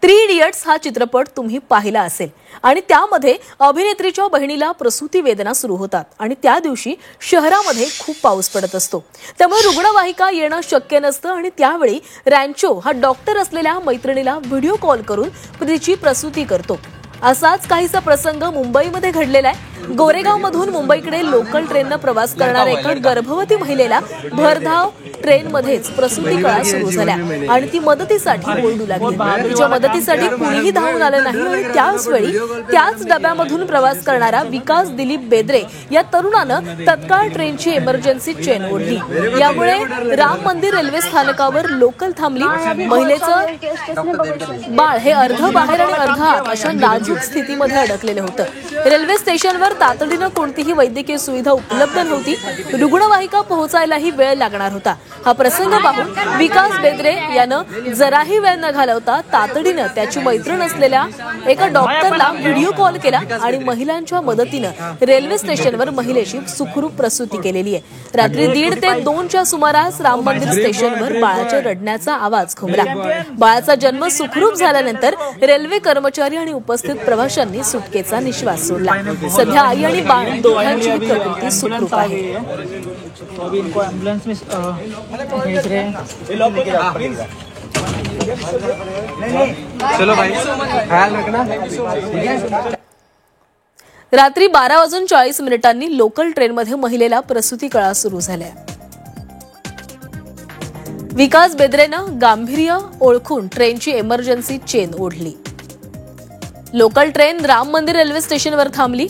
3 idiots हा चित्रपट तुम्ही पाहिला असेल आणि त्यामध्ये अभिनेत्रीच्या बहिणीला प्रसूती वेदना सुरू होतात आणि त्या दिवशी शहरामध्ये खूप पाऊस पडत असतो। त्यामुळे रुग्णवाहिका येणं शक्य नसतं आणि त्यावेळी रॅन्चो हा डॉक्टर असलेल्या मैत्रिणीला व्हिडिओ कॉल करून तिची प्रसूती करतो। असाच काहीसा प्रसंग मुंबईमध्ये घडलेला आहे। गोरेगावमधून मुंबईकडे लोकल ट्रेनने प्रवास करणाऱ्या एका गर्भवती महिलेला भरधाव ट्रेनमध्येच प्रसूती कळा सुरू झाल्या आणि ती मदतीसाठी ओरडू लागली। तिच्या मदतीसाठी कुणीही धावून आलं नाही आणि त्याच वेळी त्याच डब्यामधून प्रवास करणारा विकास दिलीप बेद्रे या तरुणानं तत्काळ ट्रेनची इमर्जन्सी चेन ओढली। यामुळे राम मंदिर रेल्वे स्थानकावर लोकल थांबली। महिलेचं बाळ हे अर्ध बाहेर आणि अर्ध आत अशा नाजूक स्थितीमध्ये अडकलेलं होतं। रेल्वे स्टेशनवर तातडीनं कोणतीही वैद्यकीय सुविधा उपलब्ध नव्हती। रुग्णवाहिका पोहोचायलाही वेळ लागणार होता। हा प्रसंग पाहून विकास बेद्रे यानं जराही वेळ न घालवता तातडीनं त्याची मैत्रीण असलेल्या एका डॉक्टरला व्हिडिओ कॉल केला आणि महिलांच्या मदतीनं रेल्वे स्टेशनवर महिलेची सुखरूप प्रसूती केलेली आहे। रात्री 1:30 ते 2च्या सुमारास राम मंदिर स्टेशनवर बाळाच्या रडण्याचा आवाज घुमला। बाळाचा जन्म सुखरूप झाल्यानंतर रेल्वे कर्मचारी आणि उपस्थित प्रवाशांनी सुटकेचा निश्वास सोडला। सध्या आई आणि बाळ दोघांची प्रकृती सुखरूप आहे। अभी इनको एम्बुलेंस में भेज रहे हैं। चलो भाई ख्याल रखना। रात्री 12:40 लोकल ट्रेनमध्ये महिलेला प्रसूती कळा सुरू झाल्या। विकास बेद्रेनं गांभीर्य ओळखून ट्रेनची इमर्जन्सी चेन ओढली। लोकल ट्रेन राम मंदिर रेल्वे स्टेशनवर थांबली।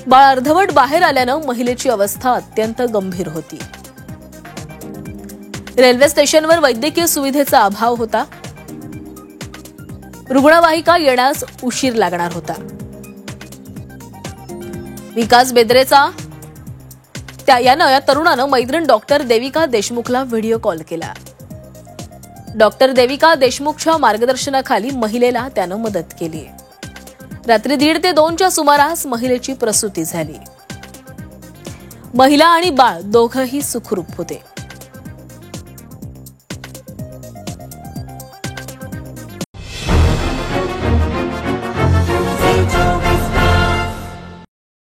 बाळ अर्धवट बाहेर आल्यानं महिलेची अवस्था अत्यंत गंभीर होती। रेल्वे स्टेशनवर वैद्यकीय सुविधेचा अभाव होता। रुग्णवाहिका येण्यास उशीर लागणार होता। विकास बेद्रेचा या तरुणानं मैत्रीण डॉक्टर देविका देशमुखला व्हिडिओ कॉल केला। डॉक्टर देविका देशमुखच्या मार्गदर्शनाखाली महिलेला त्यानं मदत केली। रात्री 1:30 ते 2च्या सुमारास महिलेची प्रसूती झाली। महिला आणि बाळ दोघंही सुखरूप होते।